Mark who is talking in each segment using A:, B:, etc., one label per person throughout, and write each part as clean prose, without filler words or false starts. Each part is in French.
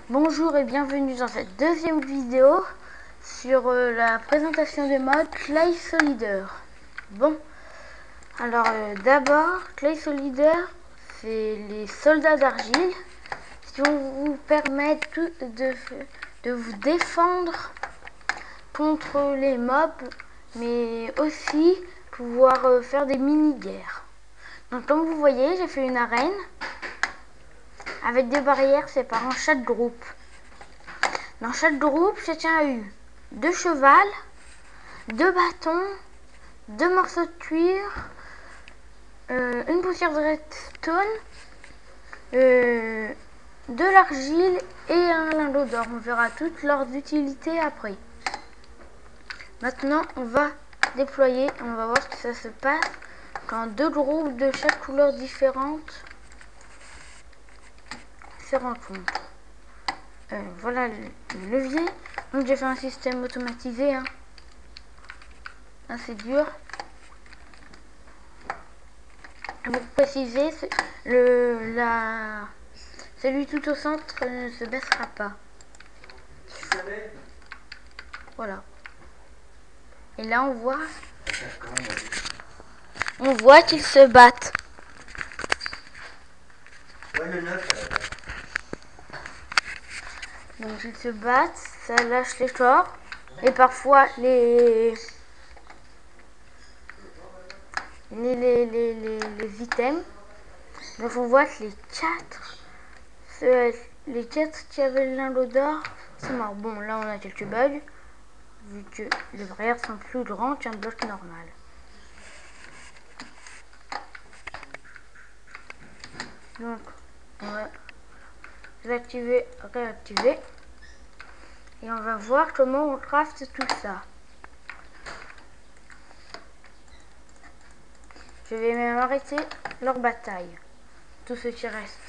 A: Bonjour et bienvenue dans cette deuxième vidéo sur la présentation des modes Clay Solideur. Bon, alors d'abord, Clay Solideur, c'est les soldats d'argile qui vont vous permettre de vous défendre contre les mobs, mais aussi pouvoir faire des mini-guerres. Donc comme vous voyez, j'ai fait une arène avec des barrières séparant chaque groupe. Dans chaque groupe, chacun a eu 2 chevals, 2 bâtons, 2 morceaux de cuir, une poussière de redstone, de l'argile et un lingot d'or. On verra toutes leurs utilités après. Maintenant, on va déployer, on va voir ce que ça se passe quand 2 groupes de chaque couleur différente se rencontrent. Voilà le levier. Donc j'ai fait un système automatisé, assez dur. Pour préciser, celui tout au centre ne se baissera pas. Voilà. Et là on voit qu'ils se battent. Donc ils se battent, ça lâche les corps et parfois les items. Donc on voit que les 4 qui avaient le lingot d'or, c'est mort. Bon, là on a quelques bugs vu que les barrières sont plus grands qu'un bloc normal. Donc on va désactiver, réactiver et on va voir comment on craft tout ça. Je vais même arrêter leur bataille, tout ce qui reste.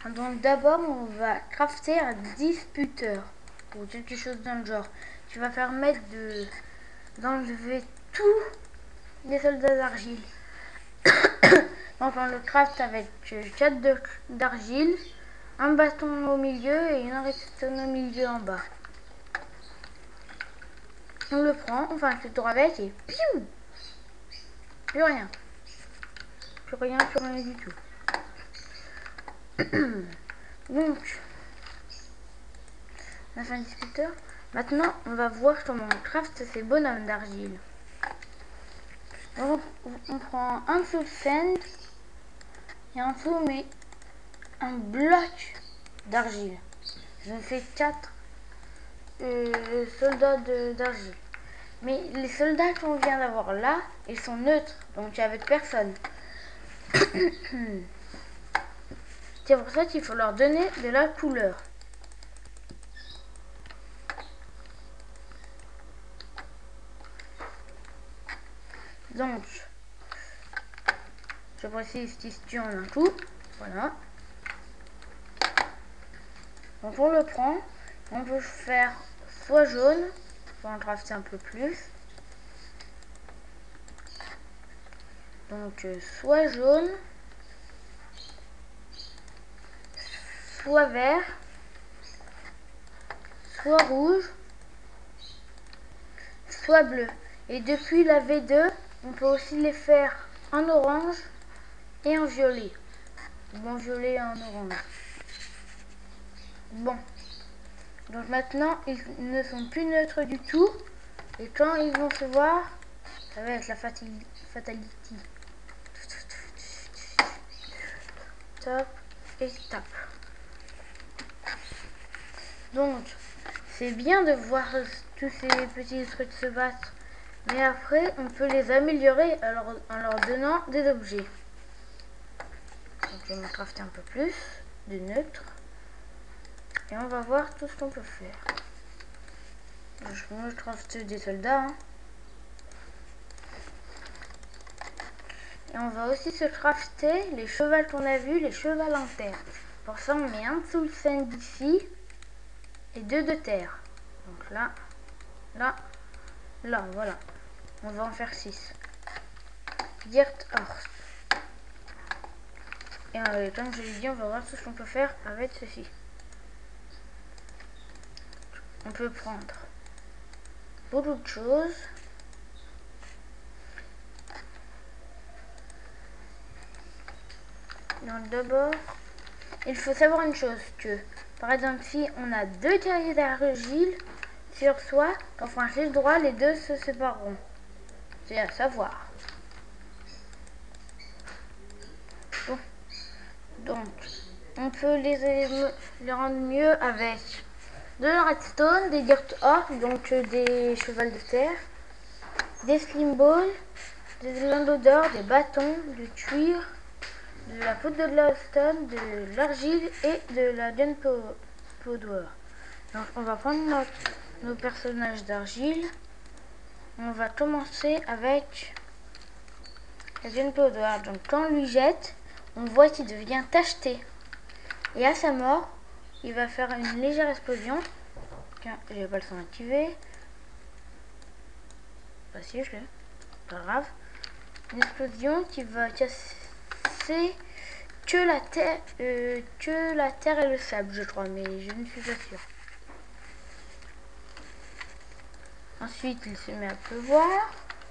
A: Donc d'abord on va crafter un disputeur ou quelque chose dans le genre qui va permettre d'enlever tous les soldats d'argile. Donc on le craft avec 4 d'argile, un bâton au milieu et une redstone au milieu en bas. On le prend, on fait un clic droit avec et piou, plus rien du tout. Donc on a fait un disputeur. Maintenant on va voir comment on craft ces bonhommes d'argile. Donc on prend un soul sand et en dessous on met un bloc d'argile. Je fais 4 soldats d'argile. Mais les soldats qu'on vient d'avoir là, ils sont neutres, donc avec personne. C'est pour ça qu'il faut leur donner de la couleur. Donc, je précise qu'ici on a tout. Voilà. Donc on le prend. On peut faire soit jaune, soit en crafter un peu plus. Donc soit jaune, soit vert, soit rouge, soit bleu. Et depuis la V2, on peut aussi les faire en orange et en violet. Ou en violet et en orange. Bon. Donc maintenant, ils ne sont plus neutres du tout. Et quand ils vont se voir, ça va être la fatality. Top et tap. Donc, c'est bien de voir tous ces petits trucs se battre. Mais après, on peut les améliorer en leur donnant des objets. Donc, je vais me crafter un peu plus de neutre. Et on va voir tout ce qu'on peut faire. Je me crafte des soldats. Et on va aussi se crafter les chevals qu'on a vus, les chevals en terre. Pour ça, on met un soul sand ici et 2 de terre. Donc là, là, voilà. On va en faire 6. Dirt Horse. Et comme je l'ai dit, on va voir tout ce qu'on peut faire avec ceci. On peut prendre beaucoup de choses. Donc d'abord, il faut savoir une chose, que par exemple si on a 2 terriers d'argile sur soi, quand on fera un fil droit, les deux se sépareront. C'est à savoir. Bon. Donc, on peut les rendre mieux avec de la redstone, des dirt ore, donc des chevals de terre, des slim balls, des lingots d'or, des bâtons, du cuir, de la poudre de glowstone, de l'argile et de la gunpowder. Donc on va prendre nos personnages d'argile. On va commencer avec la gunpowder. Donc quand on lui jette, on voit qu'il devient tacheté. Et à sa mort, il va faire une légère explosion. Tiens, j'ai pas le son activé. Bah si, je l'ai. Pas grave. Une explosion qui va casser que la terre et le sable, je crois, mais je ne suis pas sûre. Ensuite, il se met à pleuvoir.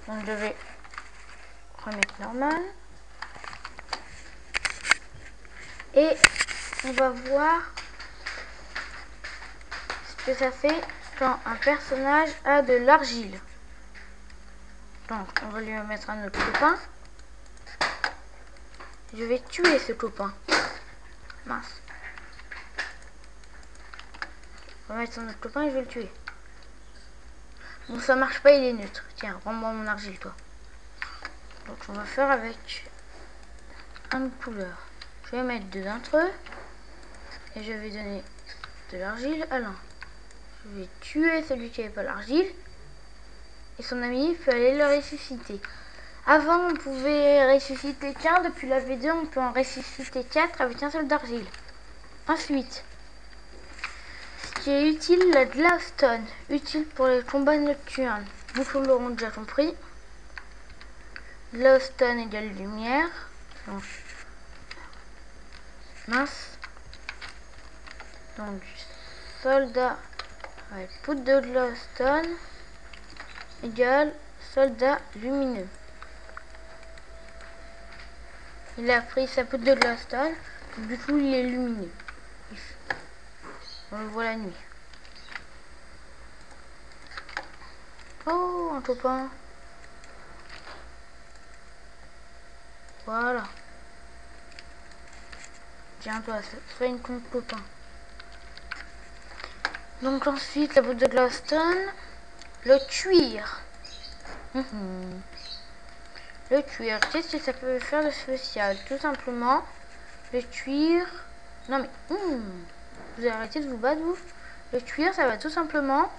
A: Donc je vais remettre normal. Et on va voir ce que ça fait quand un personnage a de l'argile. Donc on va lui mettre un autre copain. Je vais tuer ce copain. Mince. On va mettre son autre copain et je vais le tuer. Bon, ça marche pas, il est neutre. Tiens, rends-moi mon argile, toi. Donc on va faire avec une couleur. Je vais mettre 2 d'entre eux. Et je vais donner de l'argile à l'un. Je vais tuer celui qui n'avait pas l'argile. Et son ami peut aller le ressusciter. Avant, on pouvait ressusciter qu'un. Depuis la V2, on peut en ressusciter 4 avec un seul d'argile. Ensuite, ce qui est utile, la glowstone. Utile pour les combats nocturnes. Beaucoup l'auront déjà compris. Glowstone égale lumière. Donc, mince. Donc, soldat avec poudre de glowstone égale soldat lumineux. Il a pris sa poudre de glowstone, du coup il est lumineux. On le voit la nuit. Oh, un copain. Voilà. Tiens toi, fais une compte copain. Donc ensuite la poudre de glowstone, le cuir. Le cuir, qu'est-ce que ça peut faire de spécial? Tout simplement, le cuir... Non mais, vous arrêtez de vous battre, vous? Le cuir, ça va tout simplement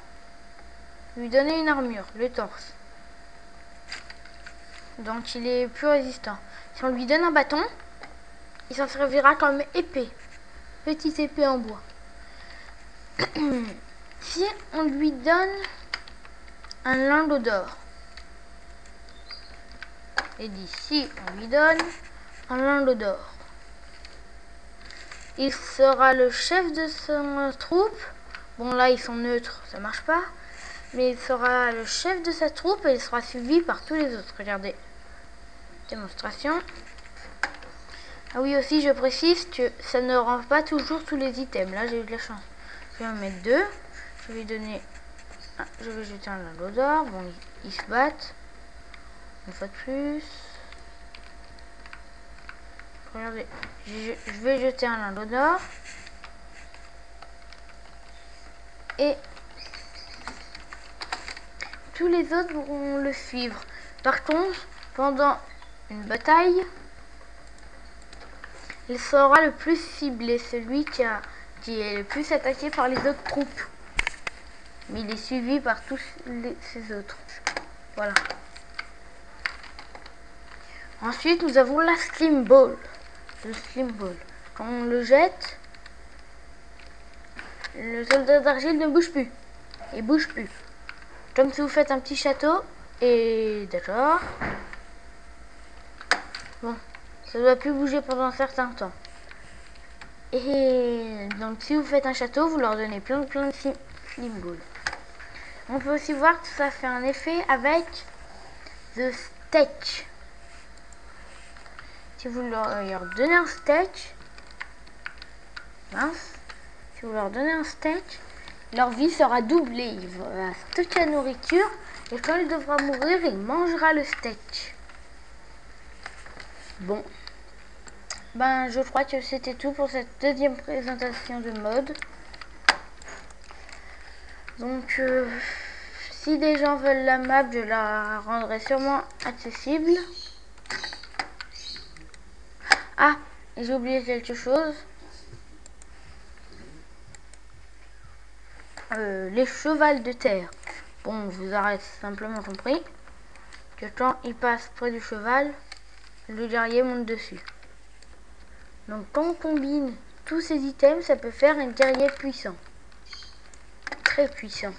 A: lui donner une armure, le torse. Donc il est plus résistant. Si on lui donne un bâton, il s'en servira comme épée. Petite épée en bois. Si on lui donne un lingot d'or, et d'ici on lui donne un lingot d'or, il sera le chef de son troupe. Bon là ils sont neutres, ça marche pas. Mais il sera le chef de sa troupe et il sera suivi par tous les autres. Regardez. Démonstration. Ah oui aussi je précise que ça ne rend pas toujours tous les items. Là j'ai eu de la chance. Je vais en mettre 2. Je vais donner... je vais jeter un lingot d'or. Bon ils se battent. Une fois de plus. Regardez. Je vais jeter un lingot d'or. Et tous les autres vont le suivre. Par contre, pendant une bataille, il sera le plus ciblé, celui qui est le plus attaqué par les autres troupes. Mais il est suivi par tous ces autres. Voilà. Ensuite, nous avons la slim ball. Le slim ball. Quand on le jette, le soldat d'argile ne bouge plus. Il bouge plus. Comme si vous faites un petit château. Et d'accord. Bon, ça doit plus bouger pendant un certain temps. Et donc si vous faites un château, vous leur donnez plein de symboles. On peut aussi voir que ça fait un effet avec The Stage. Si vous leur donnez un stage, mince, si vous leur donnez un stage, leur vie sera doublée. Il va stocker la nourriture et quand il devra mourir, il mangera le steak. Bon, ben je crois que c'était tout pour cette deuxième présentation de mode. Donc si des gens veulent la map, je la rendrai sûrement accessible. Ah, j'ai oublié quelque chose. Les chevals de terre. Bon, vous aurez simplement compris que quand il passe près du cheval, le guerrier monte dessus. Donc quand on combine tous ces items, ça peut faire un guerrier puissant. Très puissant.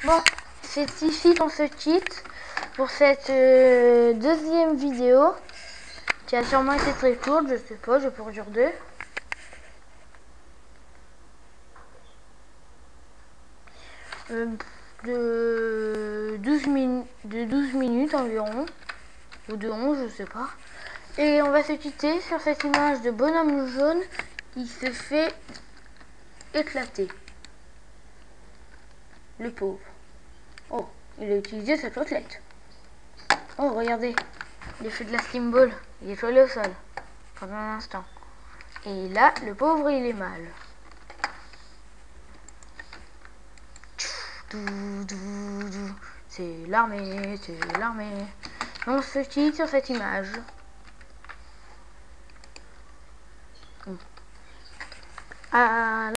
A: Bon, c'est ici qu'on se quitte pour cette deuxième vidéo qui a sûrement été très courte, je sais pas, je peux redire deux. De 12 minutes environ, ou de 11, je sais pas. Et on va se quitter sur cette image de bonhomme jaune qui se fait éclater. Le pauvre. Oh, il a utilisé sa côtelette. Oh, regardez, il a fait de la steamball. Il est collé au sol pendant un instant. Et là, le pauvre, il est mal. C'est l'armée, c'est l'armée. On se quitte sur cette image. À